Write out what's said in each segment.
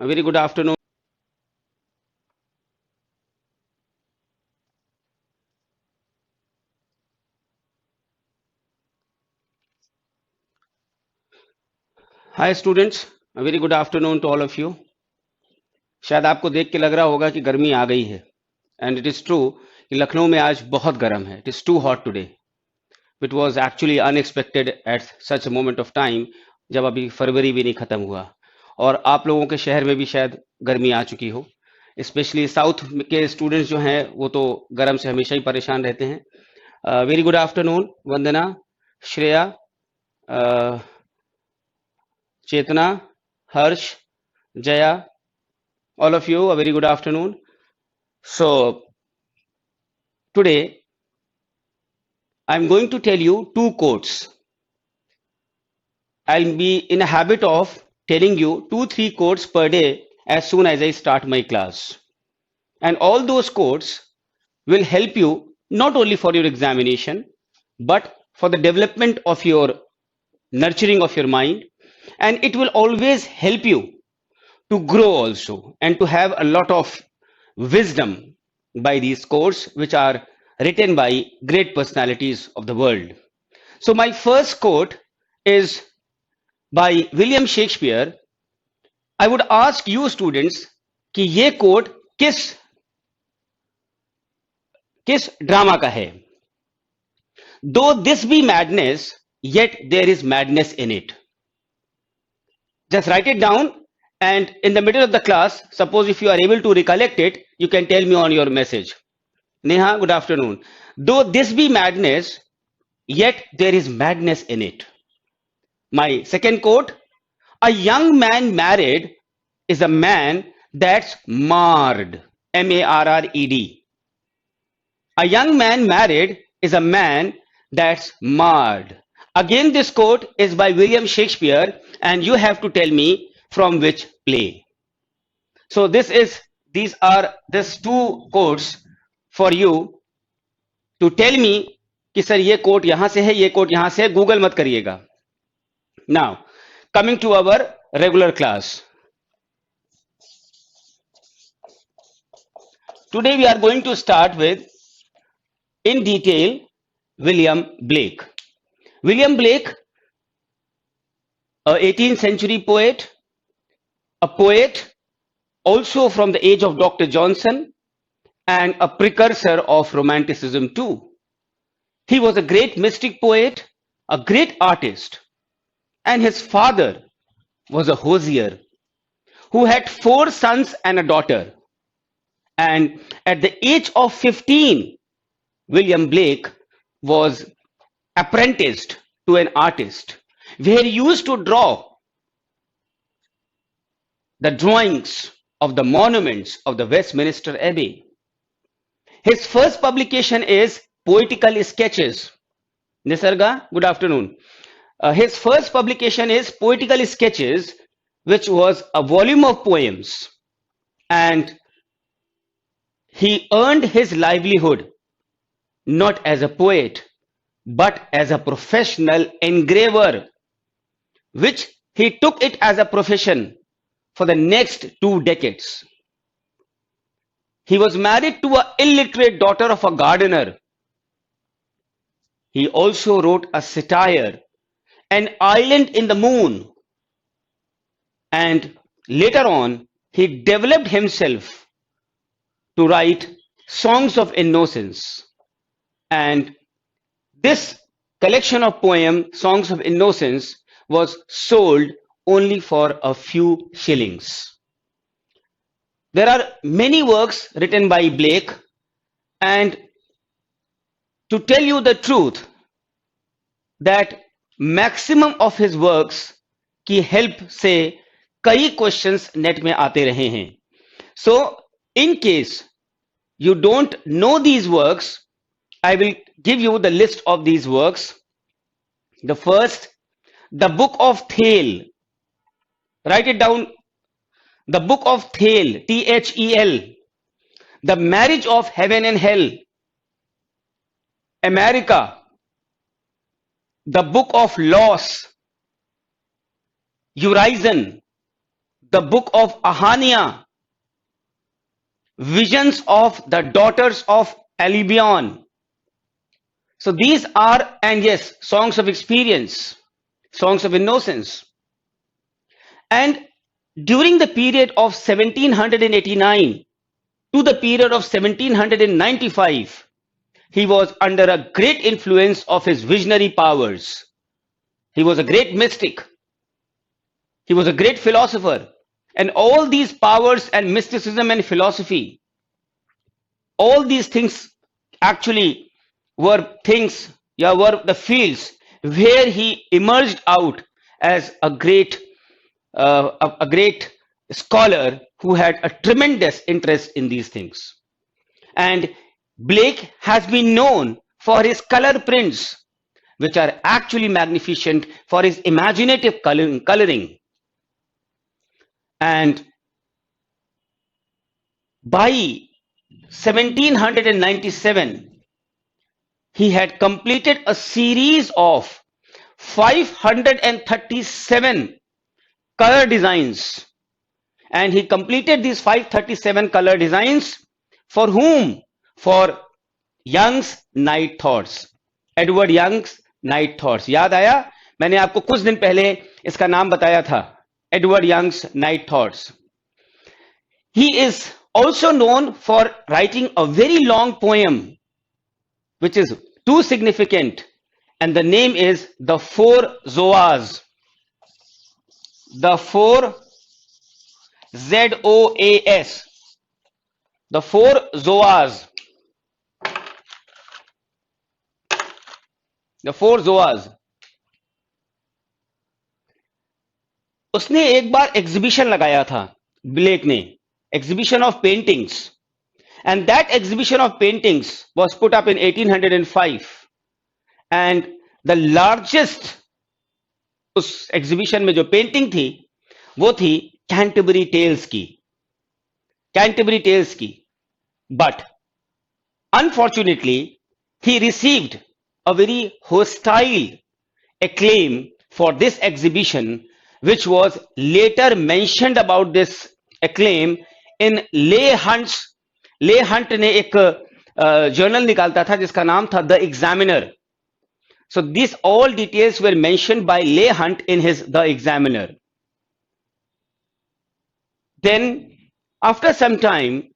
A very good afternoon. Hi students, a very good afternoon to all of you. शायद आपको देख के लग रहा होगा कि गर्मी आ गई है एंड इट इज ट्रू कि लखनऊ में आज बहुत गर्म है. It is too hot today. It was actually unexpected at such a moment of time जब अभी फरवरी भी नहीं खत्म हुआ और आप लोगों के शहर में भी शायद गर्मी आ चुकी हो. स्पेशली साउथ के स्टूडेंट्स जो हैं वो तो गर्म से हमेशा ही परेशान रहते हैं. Very good afternoon Vandana, Shreya, Chetna, Harsh, Jaya, all of you a very good afternoon. So today I'm going to tell you two quotes. I'll be in a habit of telling you 2-3 quotes per day as soon as I start my class, and all those quotes will help you not only for your examination but for the development of your nurturing of your mind, and it will always help you to grow also and to have a lot of wisdom by these quotes which are written by great personalities of the world. So my first quote is by William Shakespeare. I would ask you students कि ये quote किस किस drama का है. Though this be madness, yet there is madness in it. Just write it down, and in the middle of the class, suppose if you are able to recollect it, you can tell me on your message. Neha, good afternoon. Though this be madness, yet there is madness in it. My second quote: a young man married is a man that's marred. M-A-R-R-E-D. A young man married is a man that's marred. Again, this quote is by William Shakespeare, and you have to tell me from which play. So these are these two quotes for you to tell me कि sir ये quote यहाँ से है, ये quote यहाँ से है. Google मत करिएगा. Now, coming to our regular class. Today we are going to start with, in detail, William Blake. William Blake, a 18th century poet, a poet also from the age of Dr. Johnson, and a precursor of Romanticism too. He was a great mystic poet, a great artist, and his father was a hosier who had 4 sons and a daughter. And at the age of 15, William Blake was apprenticed to an artist where he used to draw the drawings of the monuments of the Westminster Abbey. His first publication is Poetical Sketches. Nisarga, good afternoon. His first publication is Poetical Sketches, which was a volume of poems, and he earned his livelihood not as a poet but as a professional engraver, which he took it as a profession for the next 2 decades. He was married to an illiterate daughter of a gardener. He also wrote a satire, An Island in the Moon, and later on he developed himself to write Songs of Innocence, and this collection of poems, Songs of Innocence, was sold only for a few shillings. There are many works written by Blake, and to tell you the truth, that maximum of his works की help से कई questions net में आते रहे हैं. So in case you don't know these works, I will give you the list of these works. The first, the Book of Thel. Write it down. The Book of Thel, T-H-E-L. The Marriage of Heaven and Hell. America. The Book of Loss. Urizen. the book of Ahania, visions of the daughters of Albion. So these are, and yes, songs of experience, songs of innocence. And during the period of 1789 to the period of 1795, he was under a great influence of his visionary powers. He was a great mystic. He was a great philosopher. And all these powers and mysticism and philosophy, all these things actually were things, yeah, were the fields where he emerged out as a great scholar who had a tremendous interest in these things. And Blake has been known for his color prints, which are actually magnificent, for his imaginative coloring. And by 1797, he had completed a series of 537 color designs. And he completed these 537 color designs for whom? For Young's Night Thoughts. Edward Young's Night Thoughts. याद आया? मैंने आपको कुछ दिन पहले इसका नाम बताया था, Edward Young's Night Thoughts. He is also known for writing a very long poem which is too significant, and the name is The Four Zoas. The Four ZOAS. The Four Zoas. The Four Zoas. उसने एक बार exhibition लगाया था, black ने, exhibition of paintings, and that exhibition of paintings was put up in 1805, and the largest उस exhibition में जो painting थी वो थी कैंटरबरी टेल्स की, कैंटरबरी टेल्स की. But unfortunately he received a very hostile acclaim for this exhibition, which was later mentioned about this acclaim in Leigh Hunt's. ले Hunt ने एक जर्नल निकालता था जिसका नाम था the examiner. So these all details were mentioned by Leigh Hunt in his The Examiner. Then after some time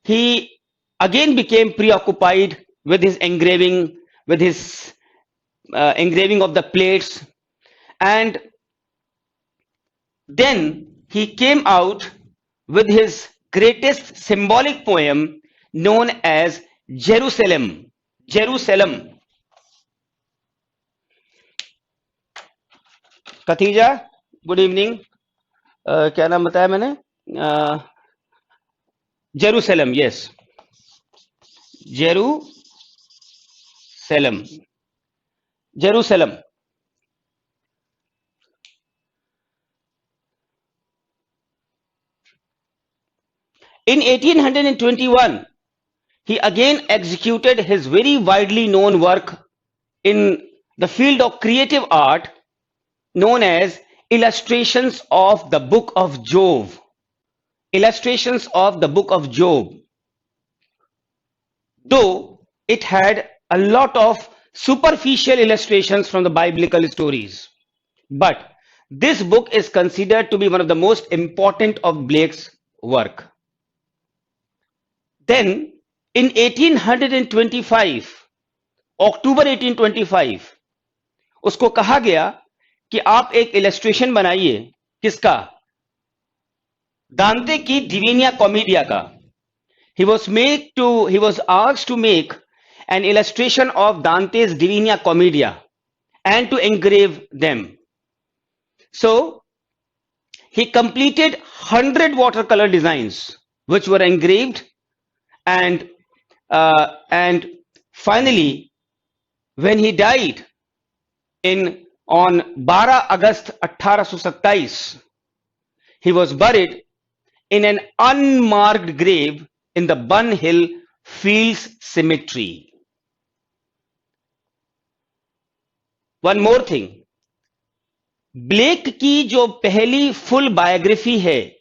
he again became preoccupied with his engraving, with his engraving of the plates, and then he came out with his greatest symbolic poem known as Jerusalem. Jerusalem. Khatija, good evening. क्या नाम बताया मैंने? Jerusalem, yes. Jerusalem. Jerusalem. In 1821, he again executed his very widely known work in the field of creative art known as Illustrations of the Book of Job. Illustrations of the Book of Job. Though it had a lot of superficial illustrations from the biblical stories, but this book is considered to be one of the most important of Blake's work. Then in 1825, October 1825, उसको कहा गया कि आप एक illustration बनाइए. किसका? दांते की डिविनिया कॉमेडिया का. He was asked to make an illustration of Dante's Divina Commedia and to engrave them. So he completed 100 watercolor designs which were engraved, and finally when he died on 12 August 1827, he was buried in an unmarked grave in the Bun Hill Fields Cemetery. One more thing, Blake की जो पहली full biography है,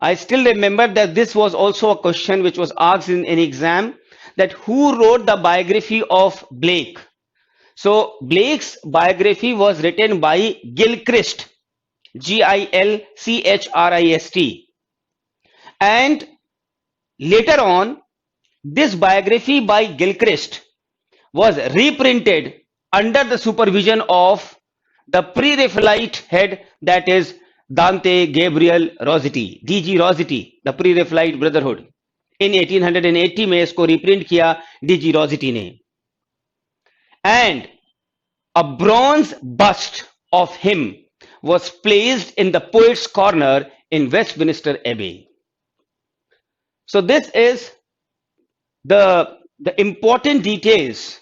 I still remember that this was also a question which was asked in an exam, that who wrote the biography of Blake. So Blake's biography was written by Gilchrist, Gilchrist, and later on this biography by Gilchrist was reprinted under the supervision of the pre-Raphaelite head, that is Dante Gabriel Rossetti, DG Rossetti, the pre-Raphaelite Brotherhood. In 1880 में इसको reprint किया DG Rossetti ने. And a bronze bust of him was placed in the Poets' Corner in Westminster Abbey. So this is the important details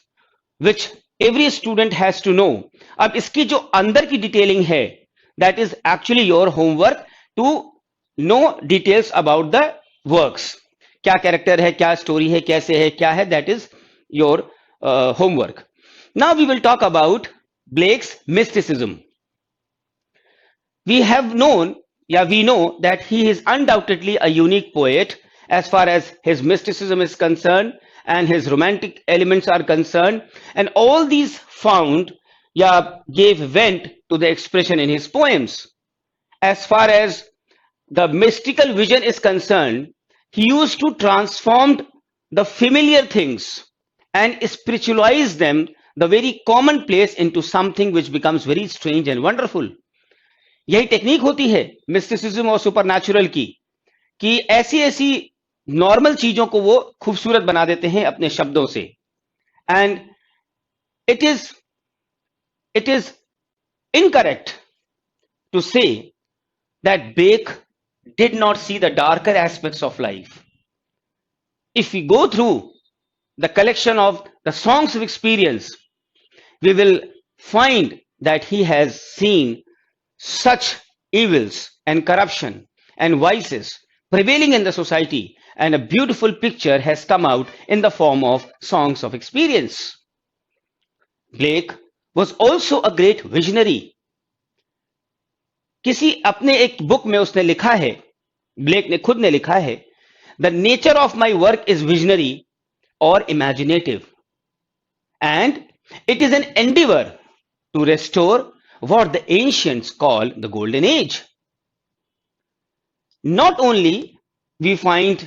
which every student has to know. अब इसकी जो अंदर की detailing है, that is actually your homework to know details about the works. क्या character है, क्या story है, कैसे है, क्या है, that is your homework. Now we will talk about Blake's mysticism. We know that he is undoubtedly a unique poet as far as his mysticism is concerned and his romantic elements are concerned, and all these gave vent to the expression in his poems. As far as the mystical vision is concerned, he used to transform the familiar things and spiritualize them, the very commonplace, into something which becomes very strange and wonderful. यही technique होती है mysticism और supernatural की, कि ऐसी normal चीजों को वो खूबसूरत बना देते हैं अपने शब्दों से. And it is incorrect to say that Blake did not see the darker aspects of life. If we go through the collection of the songs of experience, we will find that he has seen such evils and corruption and vices prevailing in the society, and a beautiful picture has come out in the form of songs of experience. Blake was also a great visionary. किसी अपने एक book में उसने लिखा है, black ने खुद ने लिखा है, the nature of my work is visionary और imaginative, and it is an endeavour to restore what the ancients call the golden age. Not only we find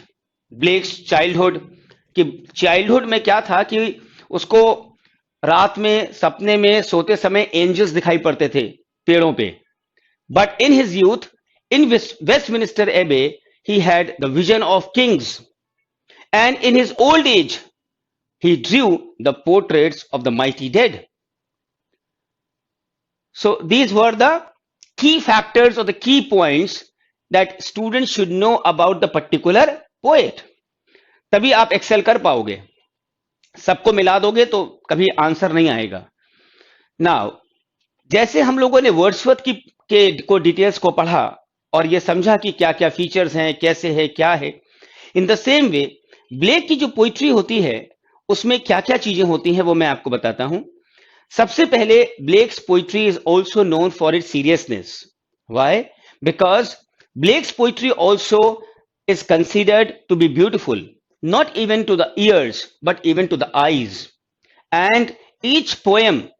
Blake's childhood, कि childhood में क्या था कि उसको रात में सपने में सोते समय एंजल्स दिखाई पड़ते थे पेड़ों पे, but in his youth in Westminster Abbey he had the vision of kings, and in his old age he drew the portraits of the mighty dead. So these were the key factors or the key points that students should know about the particular poet. तभी आप Excel कर पाओगे. सबको मिला दोगे तो कभी answer नहीं आएगा. नाउ जैसे हम लोगों ने वर्ड्सवर्थ को डिटेल्स को पढ़ा और ये समझा कि क्या क्या फीचर्स हैं, कैसे है, क्या है, in the same way Blake की जो पोइट्री होती है उसमें क्या क्या चीजें होती हैं वो मैं आपको बताता हूं. सबसे पहले Blake's poetry is also known for its seriousness. Why? Because Blake's poetry also is considered to be beautiful, not even to the ears, but even to the eyes. And each poem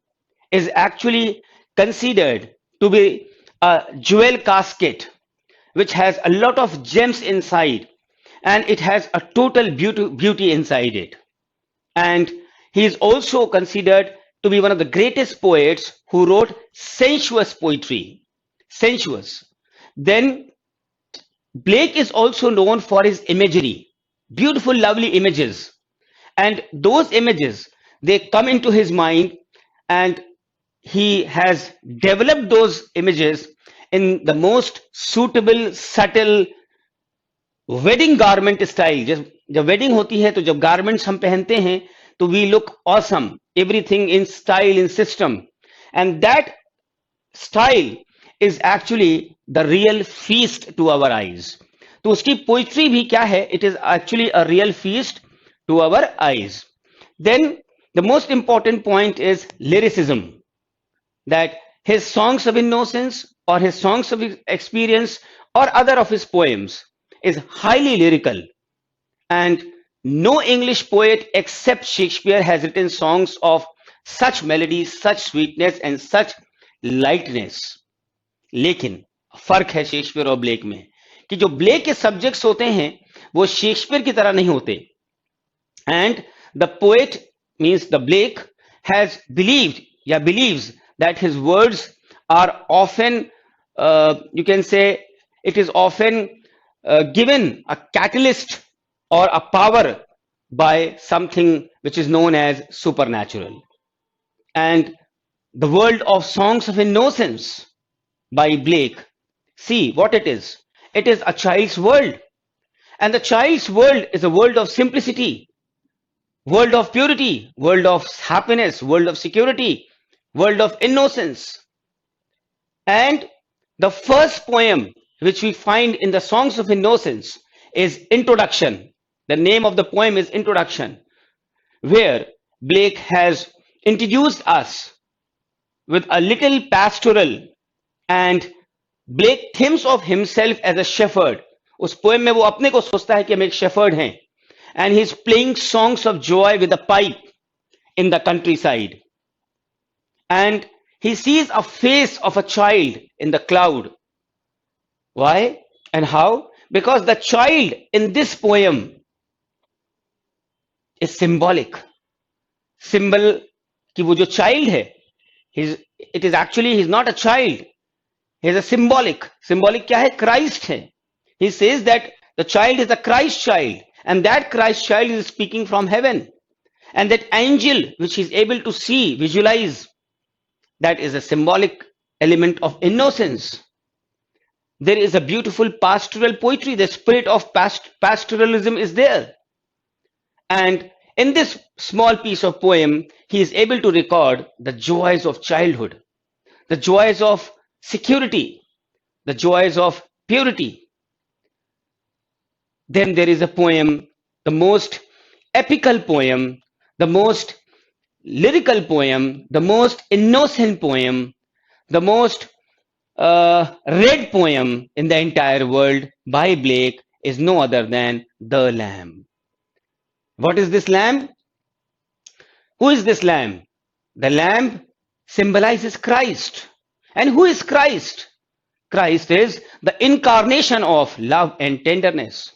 is actually considered to be a jewel casket, which has a lot of gems inside, and it has a total beauty inside it. And he is also considered to be one of the greatest poets who wrote sensuous poetry. Sensuous. Then Blake is also known for his imagery, beautiful, lovely images. And those images, they come into his mind, and he has developed those images in the most suitable, subtle wedding garment style. जब wedding होती है तो जब garments हम पहनते हैं तो we look awesome, everything in style, in system, and that style is actually the real feast to our eyes. तो उसकी poetry भी क्या है? It is actually a real feast to our eyes. Then the most important point is lyricism, that his songs of innocence or his songs of experience or other of his poems is highly lyrical, and no English poet except Shakespeare has written songs of such melody, such sweetness and such lightness. लेकिन फर्क है Shakespeare और black में कि जो black के subjects होते हैं वो शेक्सपियर की तरह नहीं होते. And the poet, means the Blake, has believed, believes that his words are often, you can say, it is often given a catalyst or a power by something which is known as supernatural. And the world of Songs of Innocence by Blake, see what it is. It is a child's world. And the child's world is a world of simplicity, world of purity, world of happiness, world of security, world of innocence. And the first poem which we find in the Songs of Innocence is Introduction. The name of the poem is Introduction, where Blake has introduced us with a little pastoral, and Blake thinks of himself as a shepherd. उस poem में वो अपने को सोचता है कि हम एक शेफर्ड हैं, and he's playing songs of joy with a pipe in the countryside, and he sees a face of a child in the cloud. Why and how? Because the child in this poem is symbolic. Symbol कि वो जो child है, it is actually, he's not a child. He's a symbolic. Symbolic क्या है? Christ है. He says that the child is a Christ child, and that Christ child is speaking from heaven. And that angel which he is able to see, visualize, that is a symbolic element of innocence. There is a beautiful pastoral poetry. The spirit of pastoralism is there. And in this small piece of poem, he is able to record the joys of childhood, the joys of security, the joys of purity. Then there is a poem, the most epical poem, the most lyrical poem, the most innocent poem, the most read poem in the entire world by Blake is no other than The Lamb. What is this lamb? Who is this lamb? The lamb symbolizes Christ. And who is Christ? Christ is the incarnation of love and tenderness.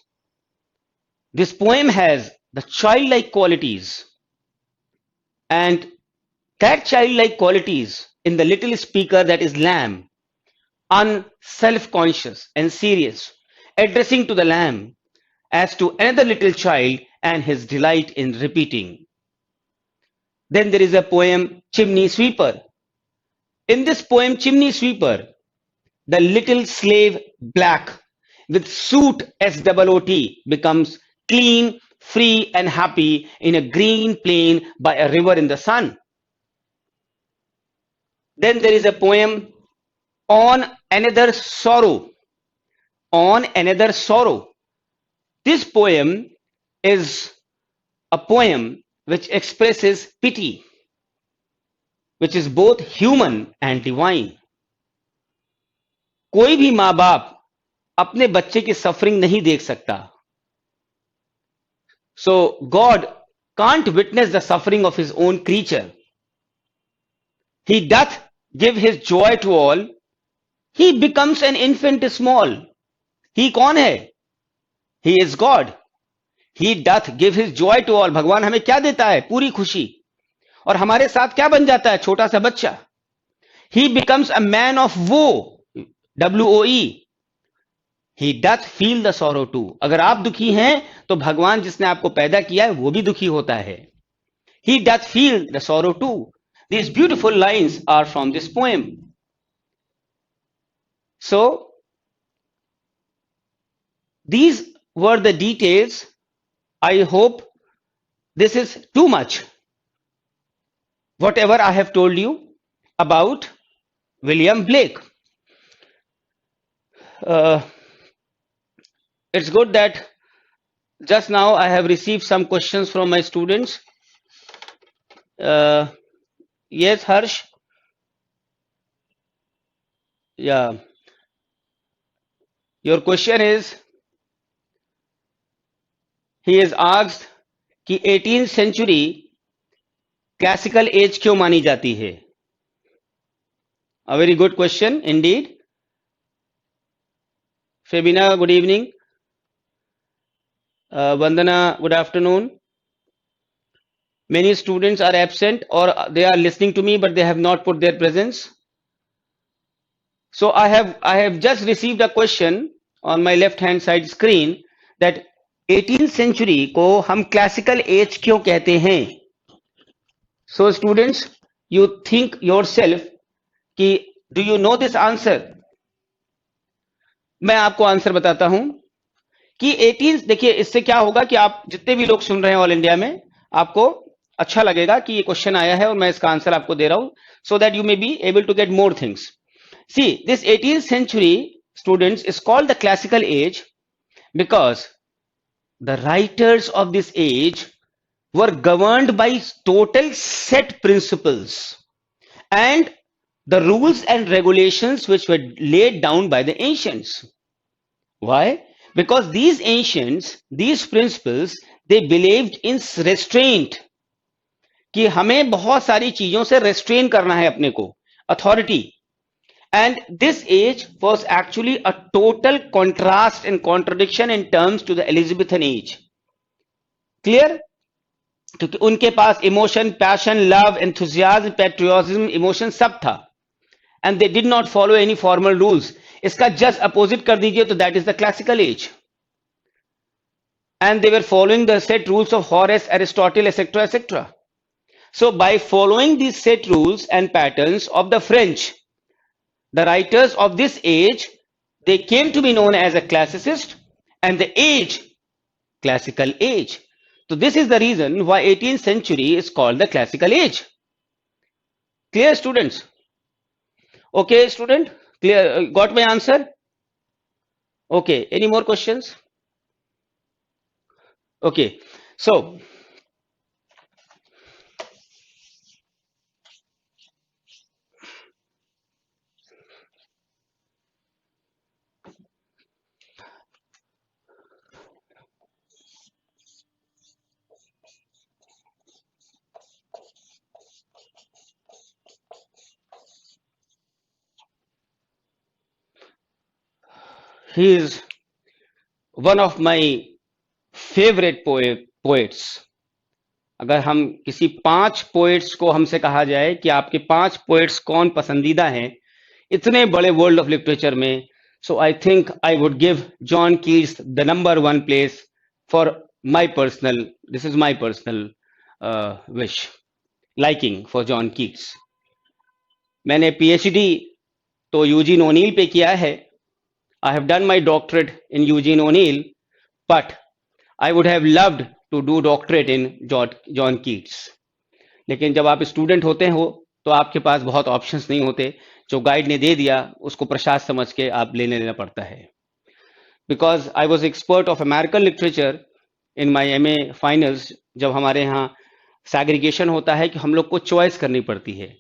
This poem has the childlike qualities, and that childlike qualities in the little speaker, that is lamb, unself-conscious and serious, addressing to the lamb as to another little child and his delight in repeating. Then there is a poem, Chimney Sweeper. In this poem, Chimney Sweeper, the little slave black with suit SOOT becomes clean, free and happy in a green plain by a river in the sun. Then there is a poem, On Another Sorrow. On Another Sorrow. This poem is a poem which expresses pity, which is both human and divine. कोई भी माँ बाप अपने बच्चे की suffering नहीं देख सकता. So God can't witness the suffering of his own creature. He doth give his joy to all. He becomes an infant small. He कौन है? He is God. He doth give his joy to all. भगवान हमें क्या देता है? पूरी खुशी. और हमारे साथ क्या बन जाता है? छोटा सा बच्चा. He becomes a man of woe. WOE. He doth feel the sorrow too. अगर आप दुखी हैं तो भगवान जिसने आपको पैदा किया है वो भी दुखी होता है. He doth feel the sorrow too. These beautiful lines are from this poem. So these were the details. I hope this is too much. Whatever I have told you about William Blake. It's good that just now I have received some questions from my students. Yes, Harsh. Yeah, your question is, he is asked कि 18th century classical as क्यों मानी जाती है? A very good question indeed. Febina, good evening. Vandana, good afternoon. Many students are absent or they are listening to me, but they have not put their presence. So I have just received a question on my left hand side screen that 18th century को हम classical age क्यों कहते हैं? So students, you think yourself कि do you know this answer? मैं आपको answer बताता हूं कि 18 देखिए, इससे क्या होगा कि आप जितने भी लोग सुन रहे हैं ऑल इंडिया में, आपको अच्छा लगेगा कि ये क्वेश्चन आया है और मैं इसका आंसर आपको दे रहा हूं, so that you may be able to get more things. See, this 18th century students is called the classical age because the writers of this age were governed by total set principles and the rules and regulations which were laid down by the ancients. Why? Because these ancients, these principles, they believed in restraint, कि हमें बहुत सारी चीजों से restrain करना है अपने को, authority. And this age was actually a total contrast and contradiction in terms to the Elizabethan age. Clear? क्योंकि उनके पास emotion, passion, love, enthusiasm, patriotism, emotion सब था, and they did not follow any formal rules. इसका just opposite कर दीजिए तो that is the classical age. And they were following the set rules of Horace, Aristotle, etc., etc. So by following these set rules and patterns of the French, the writers of this age, they came to be known as a classicist, and the age, classical age. So this is the reason why 18th century is called the classical age. Clear, students? Okay, student? Clear? Got my answer? Okay, any more questions? Okay, so he is one of my favorite poets. अगर हम किसी 5 poets को हमसे कहा जाए कि आपके 5 poets कौन पसंदीदा हैं इतने बड़े वर्ल्ड ऑफ लिटरेचर में, so I think I would give John Keats the number 1 place for my personal, this is my personal wish, liking for John Keats. मैंने पीएचडी तो यूजीन ओनील पे किया है. I have done my doctorate in Eugene O'Neill, but I would have loved to do doctorate in John Keats. लेकिन जब आप student होते हो तो आपके पास बहुत ऑप्शंस नहीं होते. जो गाइड ने दे दिया उसको प्रसाद समझ के आप लेना पड़ता है. Because I was expert of American literature in my MA finals. जब हमारे यहाँ सैग्रीगेशन होता है कि हम लोग को चॉइस करनी पड़ती है,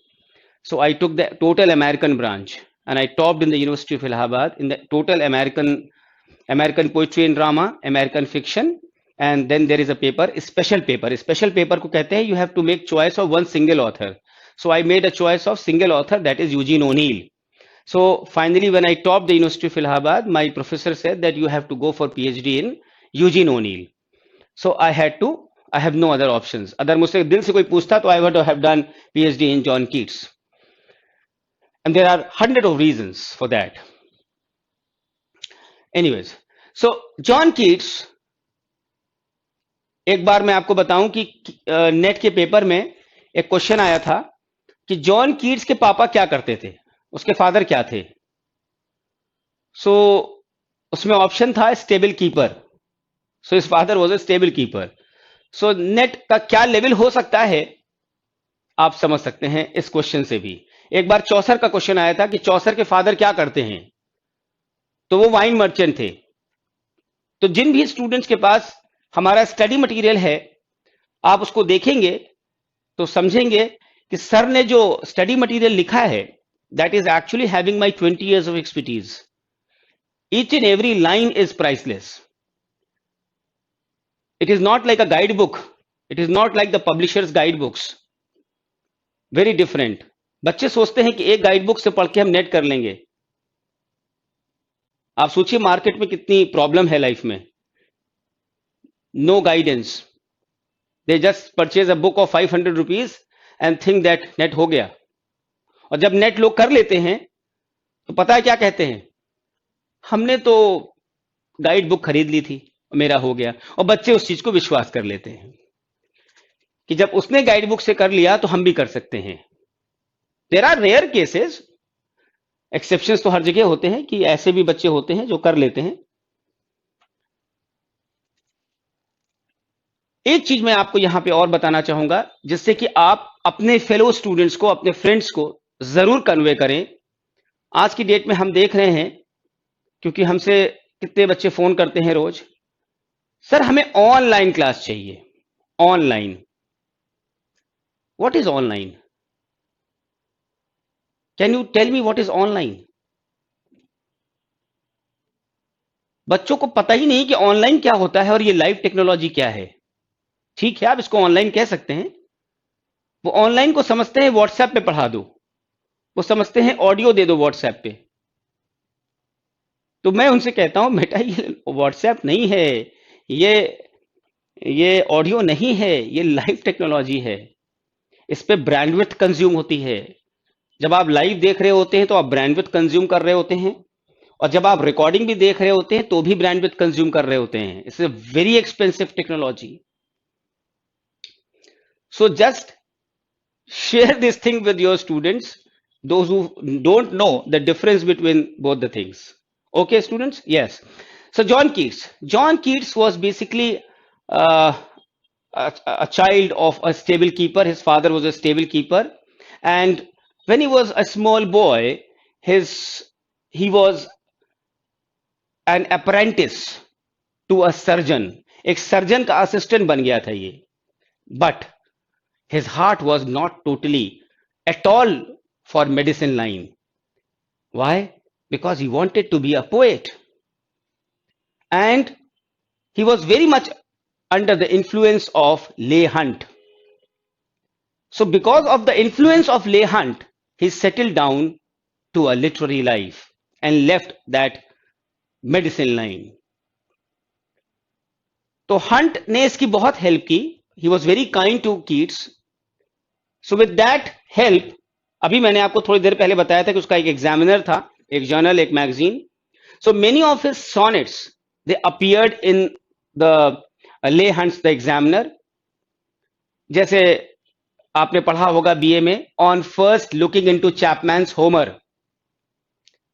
so I took the total American branch and I topped in the University of Allahabad in the total American poetry and drama, American fiction, and then there is a paper, special paper. Special paper को कहते हैं you have to make choice of one single author. So I made a choice of single author, that is Eugene O'Neill. So finally when I topped the University of Allahabad, my professor said that you have to go for PhD in Eugene O'Neill. So I have no other options. अगर मुझसे दिल से कोई पूछता तो I would have done PhD in John Keats. And there are hundred of reasons for that. Anyways, so John Keats, एक बार मैं आपको बताऊं कि नेट के पेपर में एक क्वेश्चन आया था कि जॉन कीट्स के पापा क्या करते थे, उसके फादर क्या थे. सो उसमें ऑप्शन था stable keeper. So his father was a stable keeper. So net का क्या लेवल हो सकता है आप समझ सकते हैं इस क्वेश्चन से भी. एक बार चौसर का क्वेश्चन आया था कि चौसर के फादर क्या करते हैं, तो वो वाइन मर्चेंट थे. तो जिन भी स्टूडेंट्स के पास हमारा स्टडी मटेरियल है, आप उसको देखेंगे तो समझेंगे कि सर ने जो स्टडी मटेरियल लिखा है that is actually having my 20 years of expertise. Each and every line is priceless. It is not like a guidebook. It is not like the publisher's guidebooks. Very different. बच्चे सोचते हैं कि एक guidebook से पढ़ के हम नेट कर लेंगे. आप सोचिए मार्केट में कितनी प्रॉब्लम है लाइफ में. No guidance. They just purchase a book of 500 rupees and think that net हो गया. और जब नेट लोग कर लेते हैं तो पता है क्या कहते हैं, हमने तो गाइड बुक खरीद ली थी, मेरा हो गया. और बच्चे उस चीज को विश्वास कर लेते हैं कि जब उसने गाइड बुक से कर लिया तो हम भी कर सकते हैं. There are rare cases, exceptions तो हर जगह होते हैं कि ऐसे भी बच्चे होते हैं जो कर लेते हैं. एक चीज मैं आपको यहां पे और बताना चाहूंगा जिससे कि आप अपने फेलो स्टूडेंट्स को, अपने फ्रेंड्स को जरूर कन्वे करें. आज की डेट में हम देख रहे हैं, क्योंकि हमसे कितने बच्चे फोन करते हैं रोज, सर हमें ऑनलाइन क्लास चाहिए. Online. What is online? Can you tell me what is online? बच्चों को पता ही नहीं कि ऑनलाइन क्या होता है और ये लाइव टेक्नोलॉजी क्या है. ठीक है, आप इसको ऑनलाइन कह सकते हैं. वो ऑनलाइन को समझते हैं व्हाट्सएप पे पढ़ा दो, वो समझते हैं ऑडियो दे दो व्हाट्सएप पे. तो मैं उनसे कहता हूं बेटा ये व्हाट्सएप नहीं है, ये ऑडियो नहीं है, ये लाइव टेक्नोलॉजी है. इस पे ब्रांडविड्थ कंज्यूम होती है. जब आप लाइव देख रहे होते हैं तो आप ब्रांडविड्थ कंज्यूम कर रहे होते हैं, और जब आप रिकॉर्डिंग भी देख रहे होते हैं तो भी ब्रांडविड्थ कंज्यूम कर रहे होते हैं. It's a very expensive technology. So just share this thing with your students, those who don't know the difference between both the things. Okay, students? Yes. So John Keats was basically a child of a stable keeper. His father was a stable keeper, and when he was a small boy, he was an apprentice to a surgeon. एक surgeon का assistant बन गया था ये. But his heart was not totally at all for medicine line. Why? Because he wanted to be a poet. And he was very much under the influence of Leigh Hunt. So because of the influence of Leigh Hunt, he settled down to a literary life and left that medicine line. तो Hunt ने इसकी बहुत help की. He was very kind to Keats. So with that help, अभी मैंने आपको थोड़ी देर पहले बताया था कि उसका एक एग्जामिनर था, एक जर्नल, एक magazine. So many of his sonnets, they appeared in the Leigh Hunt's The Examiner. जैसे आपने पढ़ा होगा बीए में, On First Looking into Chapman's Homer,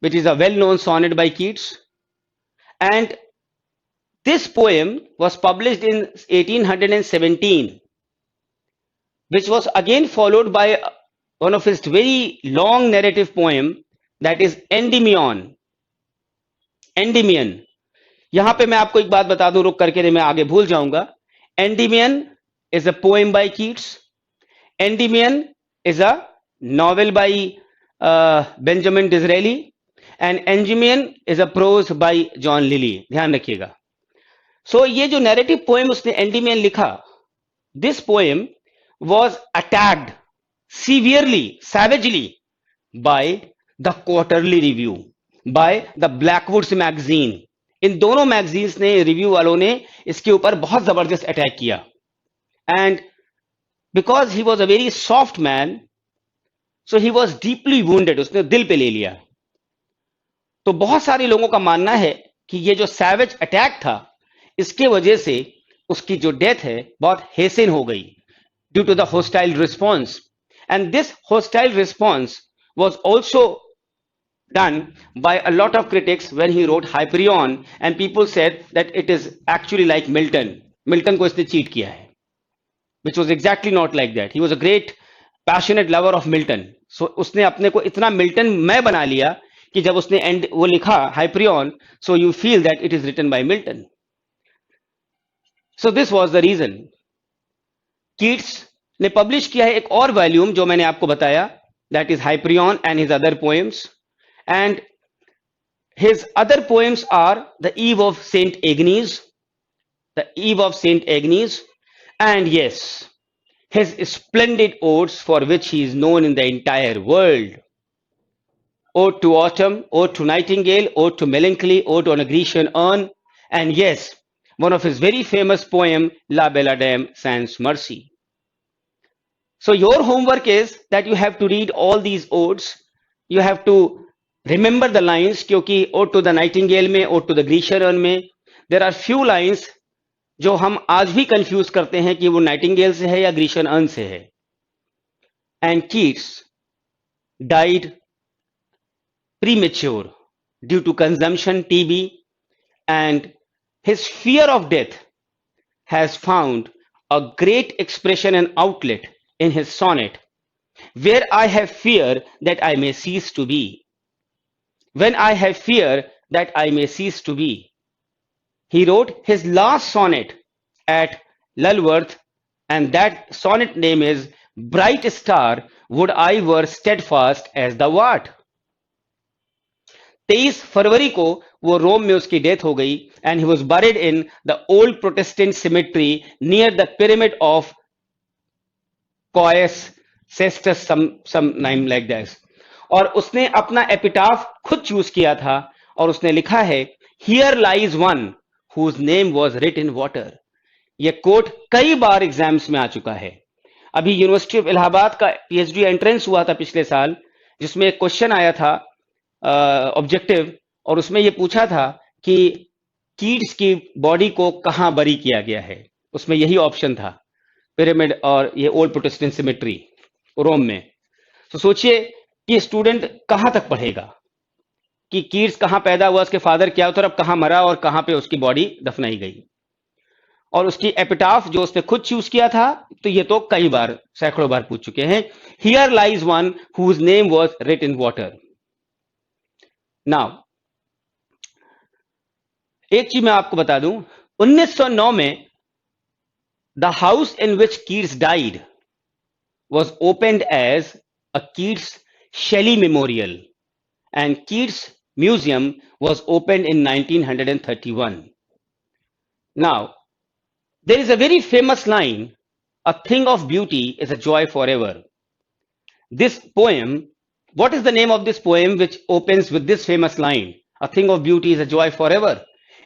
which is a well-known sonnet by Keats. And this poem was published in 1817. Which was again followed by one of his very long narrative poem, that is Endymion. Endymion. यहां पे मैं आपको एक बात बता दूं, रुक करके नहीं मैं आगे भूल जाऊंगा. Endymion is a poem by Keats. Endymion is a novel by Benjamin Disraeli, and Endymion is a prose by John Lyly. ध्यान रखिएगा. So ये जो narrative poem उसने Endymion लिखा, this poem was attacked severely, savagely by the Quarterly Review, by the Blackwoods magazine. इन दोनों magazines ने, review वालों ने इसके ऊपर बहुत जबरदस्त अटैक किया. And because he was a very soft man, so he was deeply wounded. उसने दिल पे ले लिया. तो बहुत सारे लोगों का मानना है कि ये जो सैवेज अटैक था, इसके वजह से उसकी जो डेथ है बहुत हेसिन हो गई, due to the hostile response. And this hostile response was also done by a lot of critics when he wrote Hyperion, and people said that it is actually like Milton. Milton को इसने cheat किया है, which was exactly not like that. He was a great passionate lover of Milton. So उसने अपने को इतना Milton में बना लिया कि जब उसने वो लिखा Hyperion, so you feel that it is written by Milton. So this was the reason. Keats ने पब्लिश किया है एक और वॉल्यूम जो मैंने आपको बताया, that is Hyperion and his other poems. And his other poems are The Eve of Saint Agnes, The Eve of Saint Agnes, and yes, his splendid odes for which he is known in the entire world. Ode to Autumn, Ode to Nightingale, Ode to Melancholy, Ode on a Grecian Urn, and yes, one of his very famous poem, La Bella Dame sans Mercy. So your homework is that you have to read all these odes. You have to remember the lines क्योंकि Ode to the Nightingale में, Ode to the Grecian Urn में there are few lines जो हम आज भी confuse करते हैं कि वो नाइटिंगेल से है या ग्रीशियन अर्न से है. And Keats died premature due to consumption TB, and his fear of death has found a great expression and outlet in his sonnet, where I have fear that I may cease to be. When I have fear that I may cease to be. He wrote his last sonnet at Lulworth, and that sonnet name is Bright Star, Would I Were Steadfast as the Wart. 23 फरवरी को वो Rome में उसकी death हो गई, and he was buried in the old Protestant cemetery near the pyramid of Caius Cestius, some नाम like that. और उसने अपना एपिटाफ खुद चूज किया था और उसने लिखा है, here lies one whose name was written in water. ये कोट कई बार एग्जाम्स में आ चुका है. अभी यूनिवर्सिटी ऑफ इलाहाबाद का पीएचडी एंट्रेंस हुआ था पिछले साल, जिसमें एक क्वेश्चन आया था ऑब्जेक्टिव, और उसमें ये पूछा था कि कीट्स की बॉडी को कहां बरी किया गया है. उसमें यही ऑप्शन था, पिरामिड और ये ओल्ड प्रोटेस्टेंट सिमेट्री रोम में. तो सोचिए कि स्टूडेंट कहां तक पढ़ेगा कि कीट्स कहां पैदा हुआ, उसके फादर क्या होता, अब कहां मरा और कहां पे उसकी बॉडी दफनाई गई. और उसकी एपिटाफ जो उसने खुद चूज किया था, तो ये तो कई बार, सैकड़ों बार पूछ चुके हैं. Here lies one whose name was written in water. Now एक चीज मैं आपको बता दूं, 1909 में the house in which Keats died was opened as a Keats Shelley memorial, and Keats Museum was opened in 1931. Now, there is a very famous line, a thing of beauty is a joy forever. This poem, what is the name of this poem which opens with this famous line, a thing of beauty is a joy forever?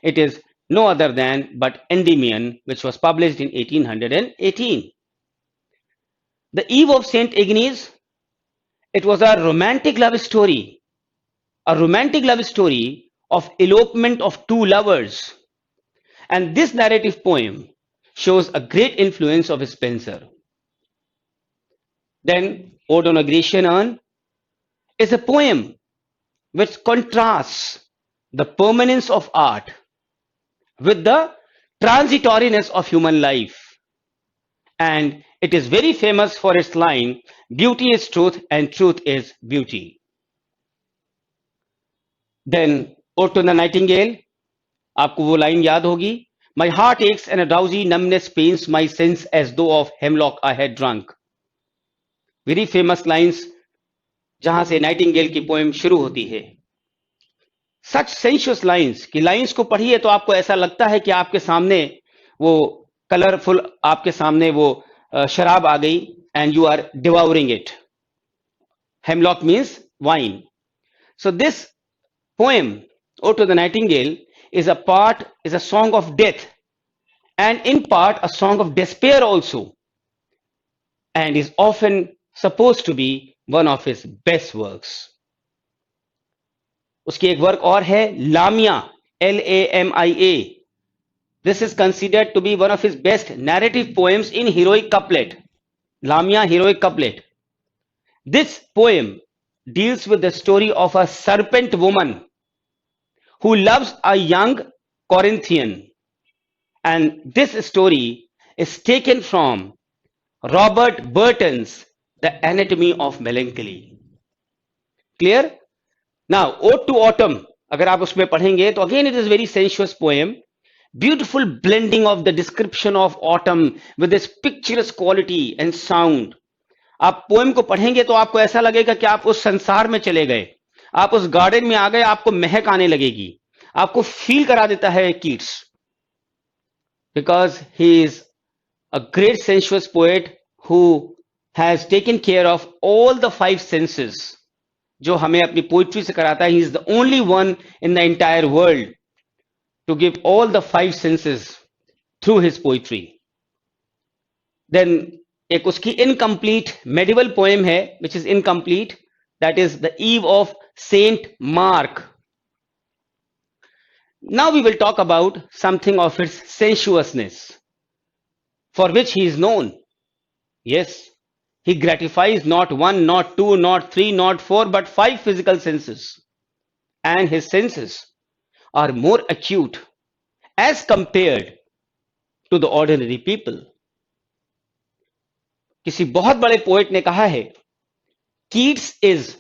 It is no other than but Endymion, which was published in 1818. The Eve of Saint Agnes, it was a romantic love story. A romantic love story of elopement of two lovers. And this narrative poem shows a great influence of Spenser. Then, Ode on a Grecian Urn is a poem which contrasts the permanence of art with the transitoriness of human life. And it is very famous for its line, beauty is truth and truth is beauty. Then, Ode to the Nightingale, आपको वो line याद होगी, My heart aches and a drowsy numbness pains my sense as though of hemlock I had drunk. Very famous lines जहां से Nightingale की poem शुरू होती है. Such sensuous lines कि लाइंस को पढ़िए तो आपको ऐसा लगता है कि आपके सामने वो कलरफुल, आपके सामने वो शराब आ गई, and you are devouring it. Hemlock means wine. So this poem, Ode to the Nightingale, is a song of death, and in part a song of despair also, and is often supposed to be one of his best works. उसकी एक work और है, लामिया, Lamia. This is considered to be one of his best narrative poems in heroic couplet. Lamia, heroic couplet. This poem deals with the story of a serpent woman who loves a young Corinthian, and this story is taken from Robert Burton's The Anatomy of Melancholy. Clear? Now, Ode to Autumn, अगर आप उसमें पढ़ेंगे तो again it is very sensuous poem, beautiful blending of the description of autumn with its picturesque quality and sound. आप poem को पढ़ेंगे तो आपको ऐसा लगेगा कि आप उस संसार में चले गए, आप उस गार्डन में आ गए, आपको महक आने लगेगी, आपको फील करा देता है Keats, because he is a great sensuous poet who has taken care of all the five senses जो हमें अपनी पोइट्री से कराता है. He is the only one in the entire world to give all the five senses through his poetry. Then एक उसकी incomplete medieval poem है which is incomplete, that is the Eve of Saint Mark. Now we will talk about something of its sensuousness for which he is known. Yes, he gratifies not one, not two, not three, not four, but five physical senses. And his senses are more acute as compared to the ordinary people. किसी बहुत बड़े poet ने कहा है, Keats is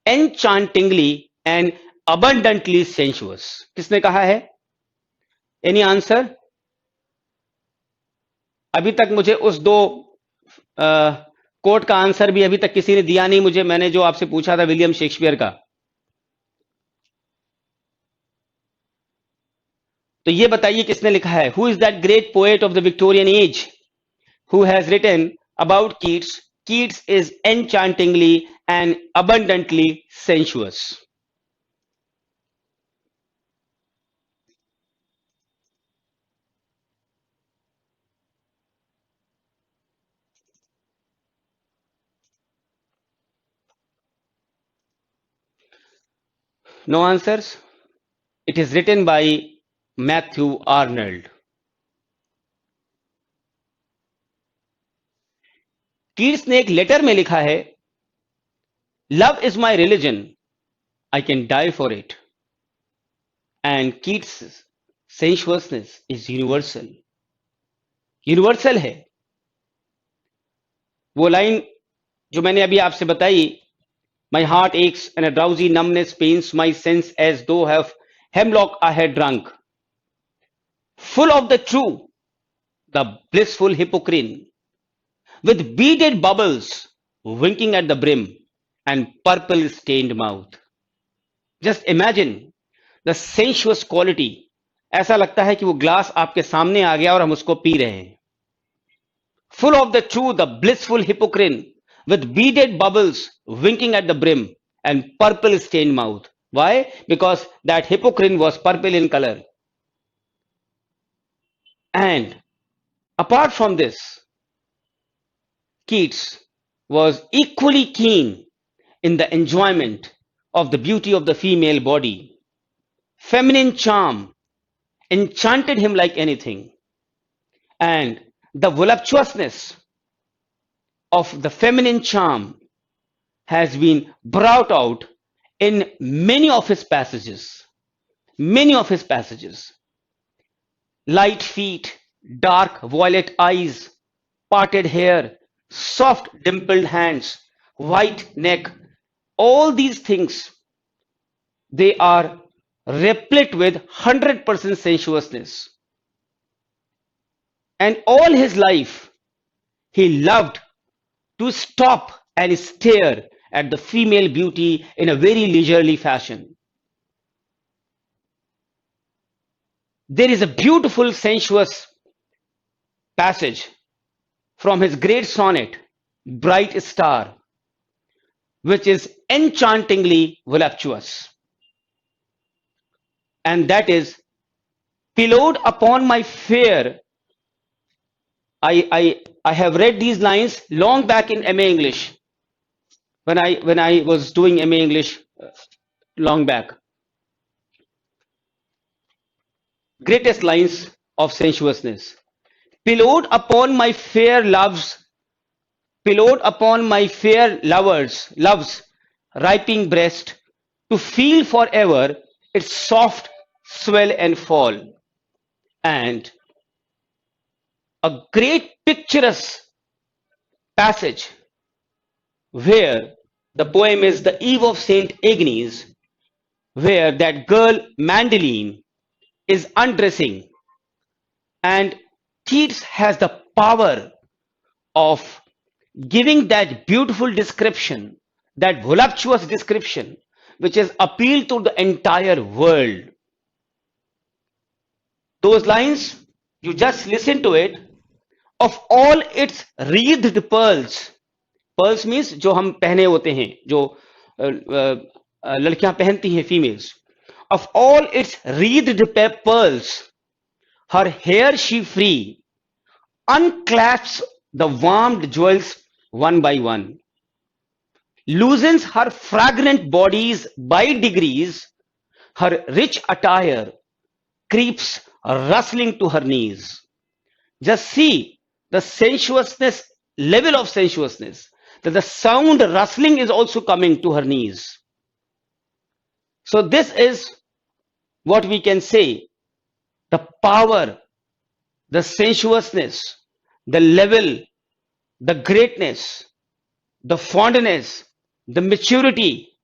enchantingly and abundantly sensuous. किसने कहा है? Any answer? अभी तक मुझे उस दो कोट का आंसर भी अभी तक किसी ने दिया नहीं मुझे. मैंने जो आपसे पूछा था विलियम शेक्सपियर का, तो ये बताइए किसने लिखा है? Who is that great poet of the Victorian age who has written about Keats? Keats is enchantingly and abundantly sensuous. No answers? It is written by Matthew Arnold. Keats ने एक letter में लिखा है, love is my religion, I can die for it. And Keats sensuousness is universal. Universal है. वो line जो मैंने अभी आपसे बताई, my heart aches and a drowsy numbness pains my sense as though have hemlock I had drunk. Full of the true, the blissful hypocrine, with beaded bubbles winking at the brim and purple stained mouth. Just imagine the sensuous quality. ऐसा लगता है कि वो glass आपके सामने आ गया और हम उसको पी रहे हैं. Full of the true, the blissful hypocrine, with beaded bubbles winking at the brim and purple stained mouth. Why? Because that hypocrine was purple in color. And apart from this, Keats was equally keen in the enjoyment of the beauty of the female body. Feminine charm enchanted him like anything. And the voluptuousness of the feminine charm has been brought out in many of his passages. Many of his passages. Light feet, dark violet eyes, parted hair, soft dimpled hands, white neck, all these things, they are replete with 100% sensuousness. And all his life, he loved to stop and stare at the female beauty in a very leisurely fashion. There is a beautiful sensuous passage from his great sonnet, Bright Star, which is enchantingly voluptuous. And that is, pillowed upon my fair. I have read these lines long back in MA English, when I was doing MA English long back. Greatest lines of sensuousness. Pillowed upon my fair loves, pillowed upon my fair love's ripening breast, to feel forever its soft swell and fall. And a great picturesque passage where the poem is The Eve of Saint Agnes, where that girl Mandeline is undressing, and Keats has the power of giving that beautiful description, that voluptuous description, which is appealed to the entire world. Those lines, you just listen to it, of all its wreathed pearls. Pearls means जो हम पहने होते हैं, जो लड़कियां पहनती हैं, females. Of all its wreathed pearls, her hair she free, unclasps the warmed jewels one by one, loosens her fragrant bodies by degrees, her rich attire creeps rustling to her knees. Just see the sensuousness, level of sensuousness, that the sound rustling is also coming to her knees. So this is what we can say, the power, the sensuousness, the level, the greatness, the fondness, the maturity,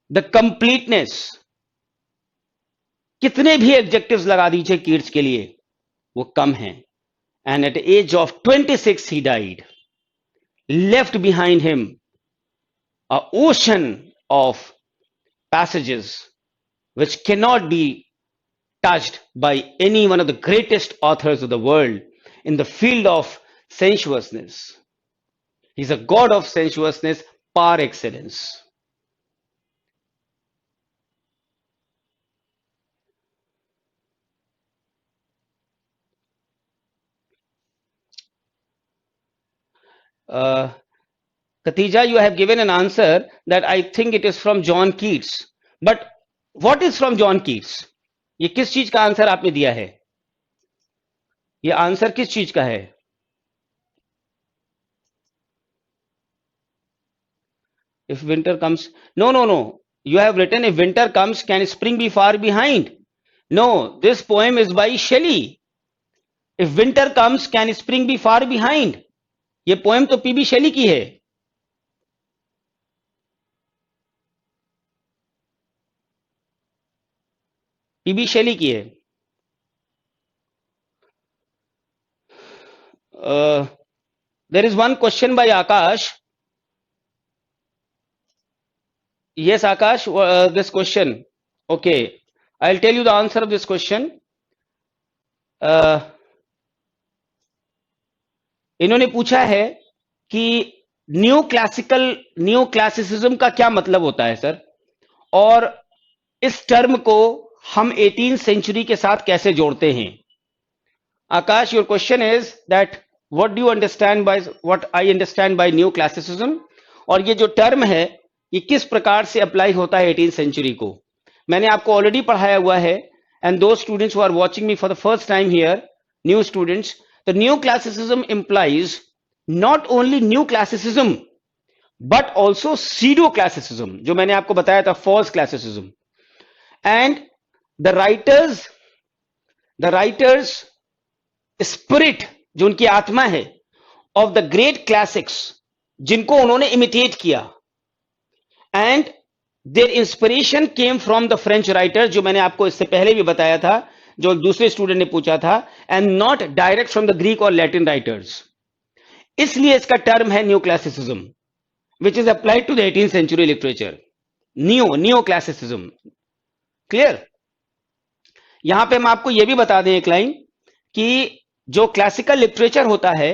the completeness. कितने भी adjectives लगा दीजिए Keats के लिए, वो कम हैं. And at the age of 26 he died, left behind him an ocean of passages which cannot be touched by any one of the greatest authors of the world in the field of sensuousness. He's a god of sensuousness par excellence. Khatija, you have given an answer that I think it is from John Keats. But what is from John Keats? ये किस चीज का answer आपने दिया है? ये answer किस चीज का है? If winter comes, no. You have written, if winter comes, can spring be far behind? No, this poem is by Shelley. If winter comes, can spring be far behind? ये poem तो PB शेली की है. PB शेली की है. There is one question by Akash. Yes, Akash, this question. Okay, I'll tell you the answer of this question. इन्होंने पूछा है कि न्यू क्लासिसिज्म का क्या मतलब होता है सर, और इस टर्म को हम 18th सेंचुरी के साथ कैसे जोड़ते हैं. Akash, your question is that what do you understand by, what I understand by new classicism, और ये जो टर्म है ये किस प्रकार से अप्लाई होता है 18th सेंचुरी को. मैंने आपको ऑलरेडी पढ़ाया हुआ है, एंड दो students who are watching me for the first time here, new students, the new classicism implies not only new classicism but also pseudo classicism, जो मैंने आपको बताया था, false classicism. And the writers spirit, जो उनकी आत्मा है, of the great classics, जिनको उन्होंने इमिटेट किया, and their inspiration came from the French writers, जो मैंने आपको इससे पहले भी बताया था, जो दूसरे स्टूडेंट ने पूछा था, and not direct from the Greek और लैटिन राइटर्स. इसलिए इसका टर्म है new classicism, which is applied to the 18th century literature. New classicism. Clear. यहां पे हम आपको यह भी बता दें एक लाइन कि जो क्लासिकल लिटरेचर होता है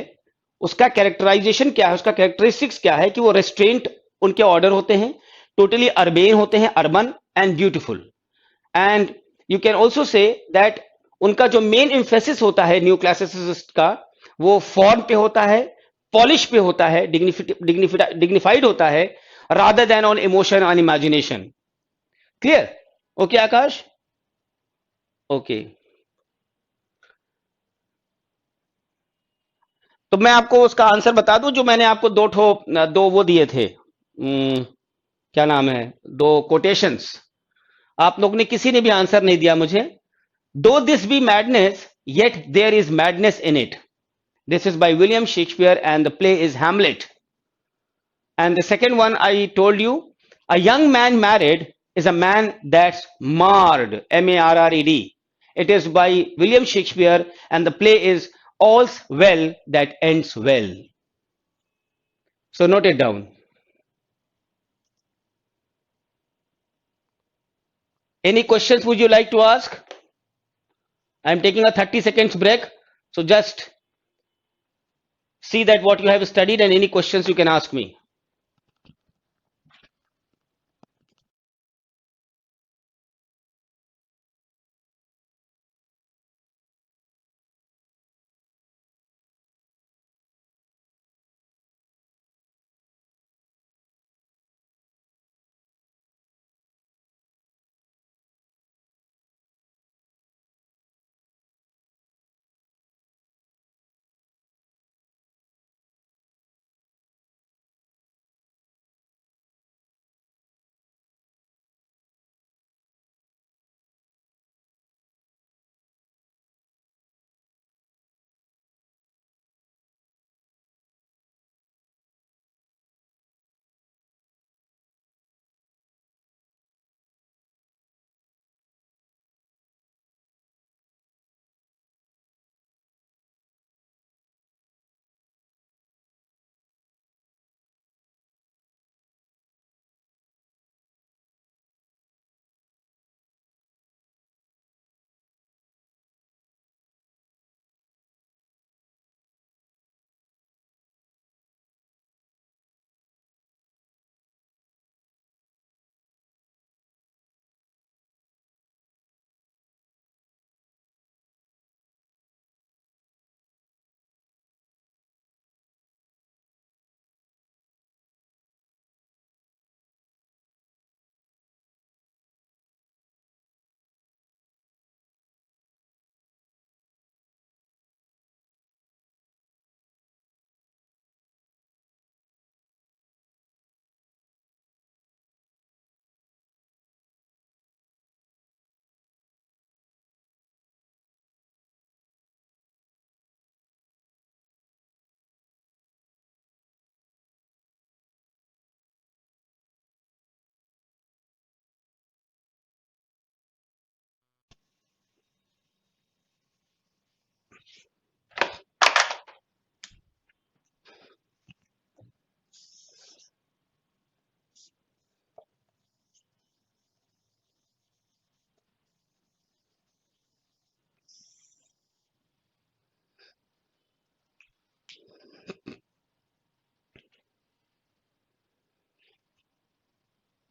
उसका कैरेक्टराइजेशन क्या है, उसका कैरेक्टरिस्टिक्स क्या है, कि वो रेस्ट्रेंट उनके ऑर्डर होते हैं, टोटली अर्बेन होते हैं, urban and beautiful. And you can also say that उनका जो मेन एम्फेसिस होता है न्यू क्लासिसिस्ट का, वो फॉर्म पे होता है, पॉलिश पे होता है, डिग्निफाइड होता है, rather than on emotion on imagination. Clear. Okay Akash. Okay, तो मैं आपको उसका आंसर बता दूं, जो मैंने आपको दो वो दिए थे, क्या नाम है, दो कोटेशंस. आप लोग ने किसी ने भी आंसर नहीं दिया मुझे. Though this be madness yet there is madness in it. This is by William Shakespeare and the play is Hamlet. And the second one I told you, a young man married is a man that's marred, M-A-R-R-E-D. It is by William Shakespeare, and the play is All's Well That Ends Well. So note it down. Any questions would you like to ask? I'm taking a 30 seconds break. So just see that what you have studied and any questions you can ask me.